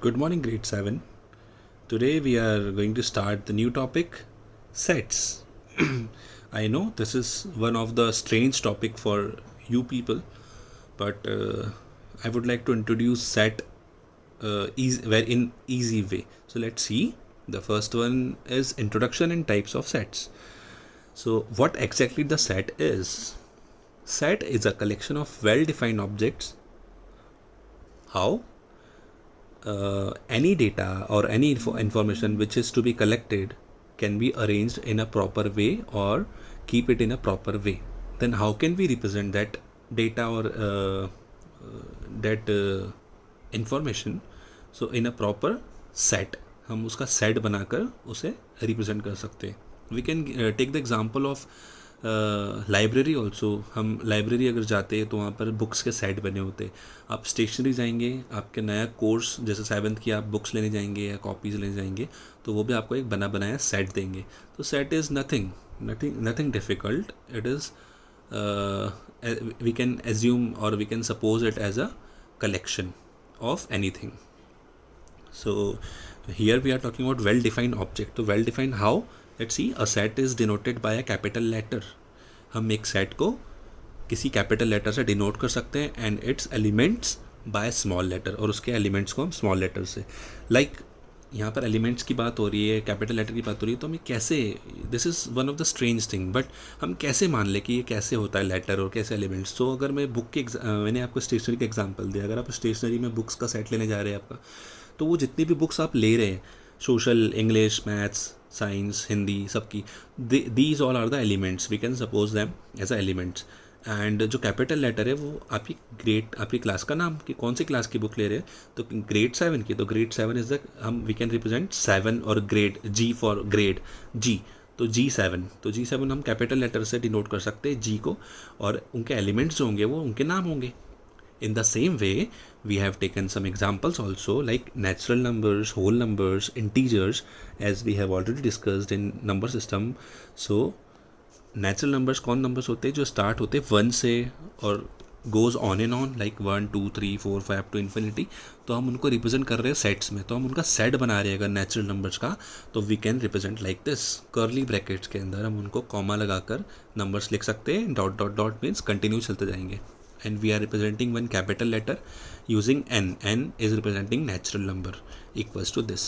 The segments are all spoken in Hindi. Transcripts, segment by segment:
Good morning, grade 7. Today we are going to start the new topic, sets. I know this is one of the strange topic for you people, but I would like to introduce set in easy way. So let's see. The first one is introduction and types of sets. So what exactly the set is? Set is a collection of well-defined objects. How? Any data or any information which is to be collected can be arranged in a proper way or keep it in a proper way. Then how can we represent that data or that information? So in a proper set, हम उसका set बनाकर उसे represent कर सकते हैं. We can take the example of library also. हम लाइब्रेरी अगर जाते हैं तो वहाँ पर बुक्स के सेट बने होते हैं. आप स्टेशनरी जाएंगे, आपके नया कोर्स जैसे 7th की आप बुक्स लेने जाएंगे या कॉपीज़ लेने जाएंगे तो वो भी आपको एक बना बनाया सेट देंगे. तो set is nothing difficult. It is we can assume और we can suppose it as a collection of anything. So here we are talking about well-defined object. तो well-defined how? Let's see. A set is denoted by a capital letter. हम एक set को किसी कैपिटल लेटर से डिनोट कर सकते हैं and its elements by small letter, और उसके एलिमेंट्स को हम स्मॉल लेटर से. लाइक यहाँ पर एलिमेंट्स की बात हो रही है, कैपिटल लेटर की बात हो रही है, तो हमें कैसे, this is one of the strange thing, but हम कैसे मान लें कि ये कैसे होता है लेटर और कैसे एलिमेंट्स. तो अगर मैं बुक के मैंने आपको स्टेशनरी का एग्जांपल दिया. अगर आप स्टेशनरी में बुक्स का सेट लेने जा रहे हैं आपका, तो वो जितनी भी बुक्स आप ले रहे हैं, social, English, maths, science, Hindi, सबकी, these all are the elements. We can suppose them as a elements. And जो कैपिटल लेटर है वो आपकी क्लास का नाम, कि कौन सी क्लास की बुक ले रहे हैं, तो ग्रेड 7 की, तो ग्रेड 7 इज़ द, हम वी कैन रिप्रेजेंट 7 और ग्रेड, जी फॉर ग्रेड, जी, तो G7. तो G7 हम कैपिटल लेटर से डिनोट कर सकते हैं जी को, और उनके एलिमेंट्स जो होंगे वो उनके नाम होंगे. In the same way, we have taken some examples also, like natural numbers, whole numbers, integers, as we have already discussed in number system. So natural numbers कौन numbers होते हैं? जो start होते हैं 1 से और goes on and on, like 1 2 3 4 5 to infinity. तो हम उनको represent कर रहे हैं sets में, तो हम उनका set बना रहे हैं अगर natural numbers का, तो we can represent like this. curly brackets के अंदर हम उनको comma लगाकर numbers लिख सकते हैं. dot dot dot means continue चलते जाएंगे. And we are representing one capital letter using n. n is representing natural number equals to this.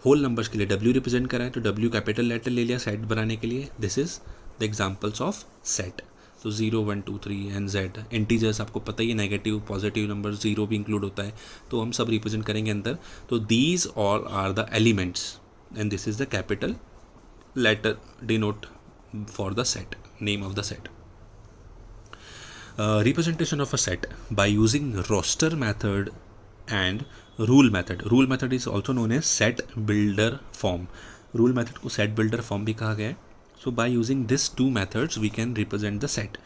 whole numbers के लिए w represent कराएं तो w capital letter ले लिया set बनाने के लिए. This is the examples of set. तो 0 1 2 3 and z. इंटीजर्स आपको पता ही है, नेगेटिव पॉजिटिव नंबर, जीरो भी इंक्लूड होता है, तो हम सब रिप्रेजेंट करेंगे अंदर. तो these all are the elements and this is the capital letter denote for the set, name of the set. Representation of a set by using roster method and rule method. Rule method is also known as set builder form. Rule method को set builder form भी कहा गया है. So by using these two methods we can represent the set.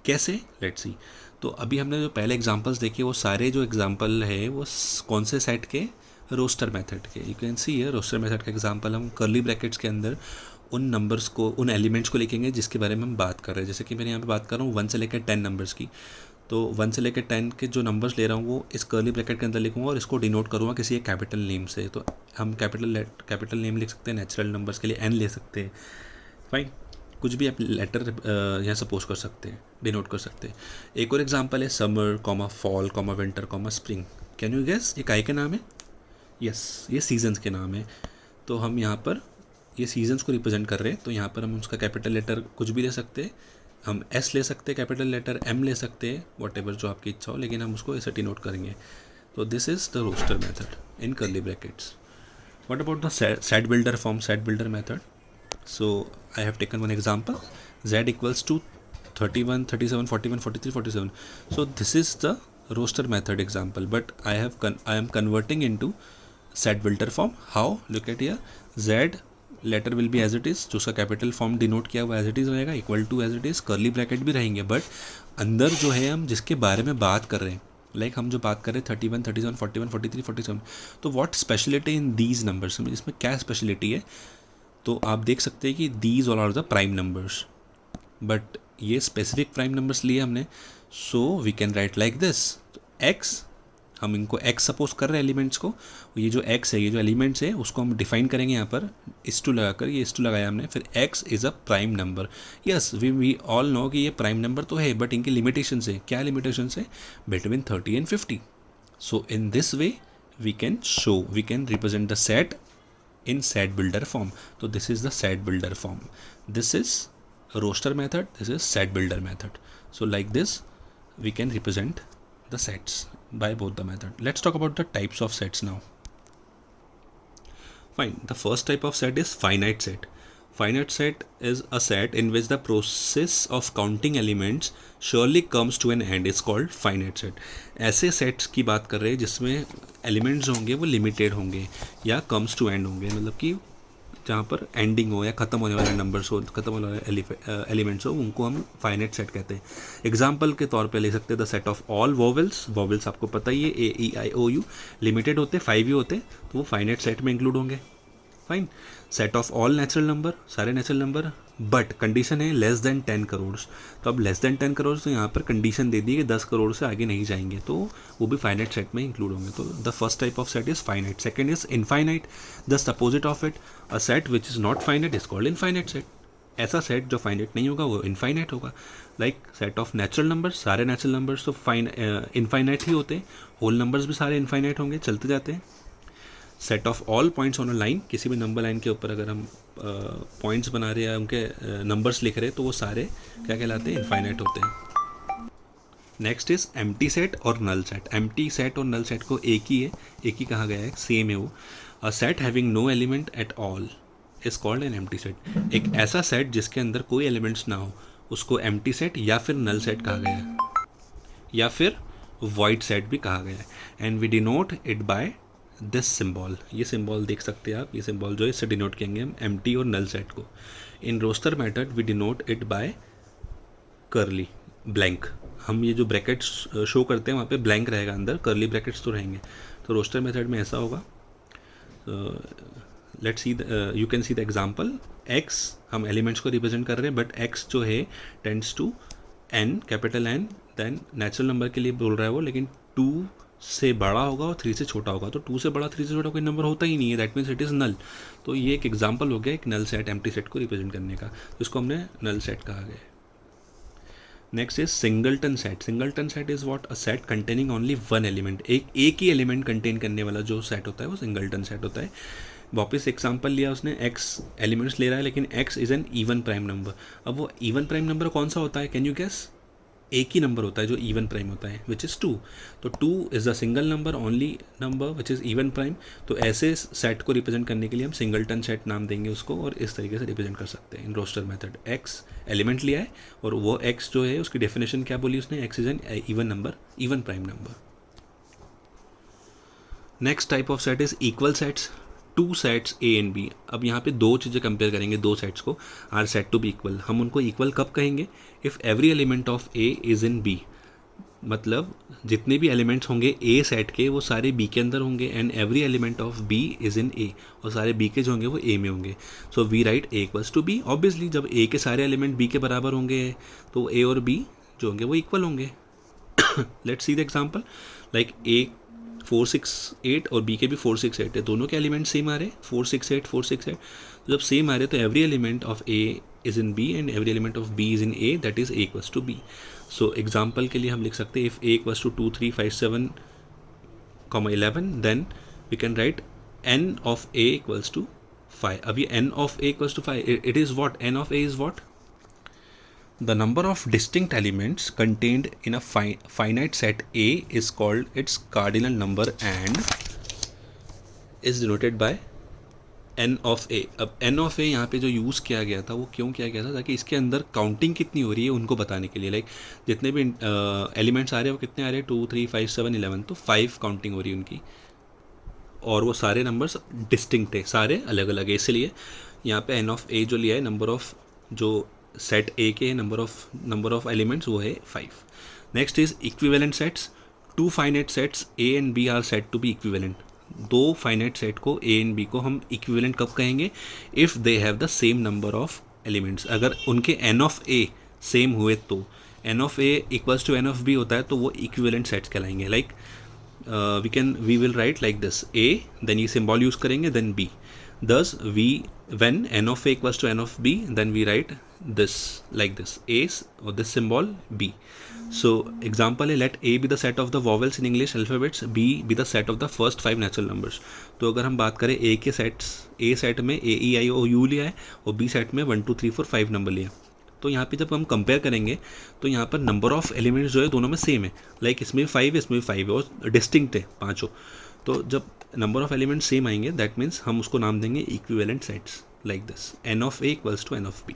कैसे? Let's see. तो अभी हमने जो पहले एग्जांपल्स देखे वो सारे जो एग्जांपल है वो कौन से सेट के? रोस्टर मेथड के. यू कैन सी है रोस्टर मेथड का एग्जांपल हम कर्ली ब्रैकेट्स के अंदर उन नंबर्स को, उन एलिमेंट्स को लिखेंगे जिसके बारे में हम बात कर रहे हैं. जैसे कि मैंने यहाँ पे बात कर रहा हूँ 1 से लेकर 10 नंबर्स की, तो 1 से लेकर 10 के जो नंबर्स ले रहा हूँ वो इस कर्ली ब्रैकेट के अंदर लिखूँगा और इसको डिनोट करूँगा किसी एक कैपिटल नेम से. तो हम कैपिटल नेम लिख सकते हैं. नेचुरल नंबर्स के लिए n ले सकते हैं. फाइन, कुछ भी आप लेटर यहाँ सपोज कर सकते हैं, डिनोट कर सकते हैं. एक और एग्जाम्पल है summer comma fall comma winter comma spring. Can you guess ये काय के नाम है? यस, ये सीजन्स के नाम है. तो हम यहाँ पर ये सीजन्स को रिप्रेजेंट कर रहे हैं, तो यहाँ पर हम उसका कैपिटल लेटर कुछ भी ले सकते हैं. हम S ले सकते हैं कैपिटल लेटर, M ले सकते हैं, वॉट एवर जो आपकी इच्छा हो, लेकिन हम उसको ऐसे डिनोट करेंगे. तो this is the roster method in curly brackets. What about the set builder form, set builder method? So I have taken one example. Z equals to 31 37 41 43 47. So this is the roster method example, but I am converting into set builder form. How? Look at here. Z letter will be as it is, जो उसका कैपिटल फॉर्म डिनोट किया हुआ एज इट इज़ रहेगा, equal to as it is, curly bracket भी रहेंगे, बट अंदर जो है हम जिसके बारे में बात कर रहे हैं, लाइक हम जो बात कर रहे हैं 31 37 41 43 47, तो what speciality in these numbers, इसमें क्या स्पेशलिटी है? तो आप देख सकते हैं कि these all are the prime numbers, but ये स्पेसिफिक प्राइम नंबर्स लिए हमने. So we can write like this. X हम इनको x सपोज कर रहे हैं एलिमेंट्स को, ये जो x है, ये जो एलिमेंट्स है उसको हम डिफाइन करेंगे यहाँ पर इस टू लगाकर, ये इस टू लगाया हमने, फिर x is a prime number. Yes we all know कि ये प्राइम नंबर तो है, बट इनकी लिमिटेशन है, क्या लिमिटेशन है, between 30 and 50। So in this way we can represent the set in set builder form. So this is the set builder form. This is roster method, this is set builder method. So like this we can represent the sets by both the method. Let's talk about the types of sets now. Fine, the first type of set is finite set. Finite set is a set in which the process of counting elements surely comes to an end. It's called finite set. ऐसे सेट्स की बात कर रहे हैं जिसमें एलिमेंट्स होंगे वो लिमिटेड होंगे या कम्स टू एंड होंगे, मतलब कि जहाँ पर एंडिंग हो या ख़त्म होने वाले नंबर्स हो, ख़त्म होने वाले एलिमेंट्स हो, उनको हम फाइनाइट सेट कहते हैं। एग्जाम्पल के तौर पे ले सकते हैं the set of all vowels. Vowels आपको पता ही है, AEIOU लिमिटेड होते, 5 ही होते, तो वो फाइनाइट सेट में इंक्लूड होंगे। Fine. Set of all natural number, सारे नेचुरल नंबर, बट कंडीशन है लेस देन 10 करोड़। तो अब लेस देन 10 करोड़ तो यहाँ पर कंडीशन दे दी कि 10 करोड़ से आगे नहीं जाएंगे, तो वो भी फाइनाइट सेट में इंक्लूड होंगे। तो the first type of set is finite. Second is infinite, the opposite of it, a set which is not finite is called infinite set. ऐसा सेट जो फाइनाइट नहीं होगा वो इनफाइनाइट होगा। Like set of natural numbers, सारे नेचुरल नंबर्स तो इनफाइनाइट ही होते हैं, होल नंबर्स भी सारे इनफाइनाइट होंगे, चलते जाते हैं। Set of all points on a line, किसी भी नंबर लाइन के ऊपर अगर हम पॉइंट्स बना रहे हैं, उनके नंबर्स लिख रहे हैं, तो वो सारे क्या कहलाते हैं, इनफाइनाइट होते हैं। नेक्स्ट इज एम्प्टी सेट और नल सेट। एम्प्टी सेट और नल सेट को एक ही है, एक ही कहा गया है, सेम है वो। A set having no element at all is called an empty set. एक ऐसा सेट जिसके अंदर कोई एलिमेंट्स ना हो उसको एम्प्टी सेट या फिर नल सेट कहा गया है, या फिर वॉइड सेट भी कहा गया है। And we denote it by this symbol. ये सिंबल देख सकते हैं आप, ये सिंबल जो है इससे डिनोट करेंगे हम एम्प्टी और नल सेट को। In roster method we denote it by curly blank. हम ये जो ब्रैकेट्स शो करते हैं वहाँ पे ब्लैंक रहेगा, अंदर कर्ली ब्रैकेट्स तो रहेंगे। तो रोस्टर मेथड में ऐसा होगा। Let's see, you can see the example. X हम एलिमेंट्स को रिप्रेजेंट कर रहे हैं, बट एक्स जो है tends to N, capital N, then natural number के लिए बोल रहा है वो, लेकिन 2 से बड़ा होगा और 3 से छोटा होगा। तो 2 से बड़ा 3 से छोटा कोई नंबर होता ही नहीं है, दैट मीन्स इट इज़ नल। तो ये एक एग्जांपल हो गया एक नल सेट, एम्प्टी सेट को रिप्रेजेंट करने का, तो इसको हमने नल सेट कहा गया। Next is singleton set. Singleton set is what, a set containing only one element. एक ही एलिमेंट कंटेन करने वाला जो सेट होता है वो सिंगलटन सेट होता है। वापस एग्जांपल लिया उसने, एक्स एलिमेंट्स ले रहा है, लेकिन x is an even prime number. अब वो इवन प्राइम नंबर कौन सा होता है, कैन यू गेस? एक ही नंबर होता है जो इवन प्राइम होता है, विच इज़ 2। तो 2 is a single number, only number which is even prime. तो ऐसे सेट को रिप्रेजेंट करने के लिए हम सिंगलटन सेट नाम देंगे उसको, और इस तरीके से रिप्रेजेंट कर सकते हैं in roster method. X element लिया है और वो एक्स जो है उसकी डेफिनेशन क्या बोली उसने, x is an even number, even prime number. Next type of set is equal sets. 2 sets A and B. अब यहाँ पे 2 चीज़ें कंपेयर करेंगे, 2 सेट्स को, are set to be equal. हम उनको इक्वल कब कहेंगे, if every element of A is in B. मतलब जितने भी एलिमेंट्स होंगे ए सेट के वो सारे बी के अंदर होंगे, and every element of B is in A, और सारे बी के जो होंगे वो ए में होंगे। So we write A equals to B. Obviously जब ए के सारे एलिमेंट बी के बराबर होंगे तो ए और बी जो होंगे वो इक्वल होंगे। Let's see the example. Like a 4 6 8 और बी के भी 4 6 8 है, दोनों के एलिमेंट सेम आ रहे, 4 6 8 4 6 8। जब सेम आ रहे तो every element of A is in B and every element of B is in A, that is A equals to B. So example के लिए हम लिख सकते हैं if A equals to 2 3 5 7 11, then we can write n of A equals to 5। अभी n of A equals to 5, it is what, n of A is what, the number of distinct elements contained in a finite set A is called its cardinal number and is denoted by n of A। अब n of A यहाँ पे जो यूज़ किया गया था वो क्यों किया गया था, ताकि इसके अंदर काउंटिंग कितनी हो रही है उनको बताने के लिए। लाइक जितने भी एलिमेंट्स आ रहे हैं वो कितने आ रहे हैं, 2 3 5 7 11, तो 5 काउंटिंग हो रही है उनकी, और वो सारे नंबर्स डिस्टिंक्ट है, सारे अलग अलग है। इसलिए यहाँ पे n of A जो लिया है, नंबर ऑफ जो सेट ए के नंबर ऑफ एलिमेंट्स वो है 5। Next is equivalent sets. 2 finite sets A and B are set to be equivalent. 2 finite set को ए एंड बी को हम इक्विवेलेंट कब कहेंगे, if they have the same number of elements. अगर उनके एन ऑफ ए सेम हुए तो n of A equals to n of B होता है, तो वो इक्विवेलेंट सेट्स कहलाएंगे। Like we will write like this, a, then ये symbol use करेंगे, then b. Thus when n of a equals to n of b, then we write this like this, a or this symbol b. So example है, let a be the set of the vowels in English alphabets, b be the set of the first 5 natural numbers. तो अगर हम बात करें a के सेट्स, a सेट में a e i o u लिया है और b सेट में 1 2 3 4 5 नंबर लिया, तो यहाँ पे जब हम कंपेयर करेंगे तो यहाँ पर नंबर ऑफ एलिमेंट्स जो है दोनों में सेम है, लाइक इसमें 5 इसमें 5 है और डिस्टिंक्ट है पाँचों. तो जब नंबर ऑफ एलिमेंट्स सेम आएंगे दैट मीन्स हम उसको नाम देंगे equivalent sets like this, n of A equals to n of B.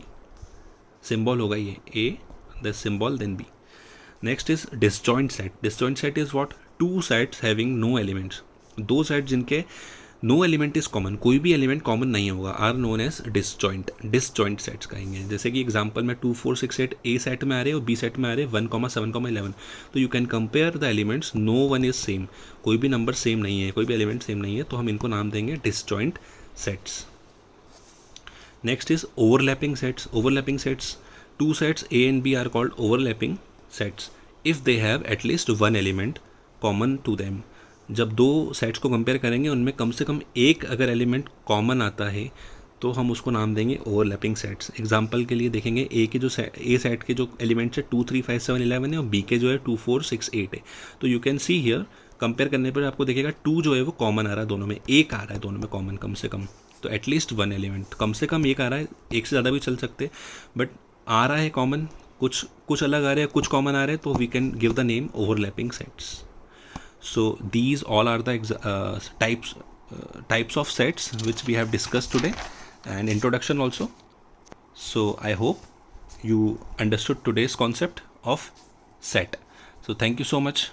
Symbol होगा ये A, the symbol then B. Next is disjoint set. Disjoint set is what, two sets having no elements. दो सेट जिनके नो एलिमेंट इज कॉमन, कोई भी एलिमेंट कॉमन नहीं होगा, are known as disjoint. Disjoint sets कहेंगे. जैसे कि एग्जांपल में 2 4 6 8 ए सेट में आ रहे हैं और बी सेट में आ रहे हैं 1 7 11. तो you can compare the elements, no one is same, कोई भी नंबर सेम नहीं है, कोई भी एलिमेंट सेम नहीं है, तो हम इनको नाम देंगे disjoint sets. Next is overlapping sets. Overlapping sets, two sets A and B are called overlapping sets if they have at least one element common to them. जब दो सेट्स को कंपेयर करेंगे उनमें कम से कम एक अगर एलिमेंट कॉमन आता है तो हम उसको नाम देंगे ओवरलैपिंग सेट्स. एग्जांपल के लिए देखेंगे, ए के जो ए सेट के जो एलिमेंट्स है 2 3 5 7 11 है और बी के जो है 2 4 6 8 है. तो you can see here compare करने पर आपको देखेगा 2 जो है वो कॉमन आ रहा है दोनों में, एक आ रहा है दोनों में कॉमन कम से कम. तो एटलीस्ट वन एलिमेंट, कम से कम एक आ रहा है, एक से ज़्यादा भी चल सकते, बट आ रहा है कॉमन. कुछ अलग आ रहे हैं, कुछ कॉमन आ रहे हैं, तो we can give the name overlapping sets. So these all are the types of sets which we have discussed today, and introduction also. So I hope you understood today's concept of set. So thank you so much.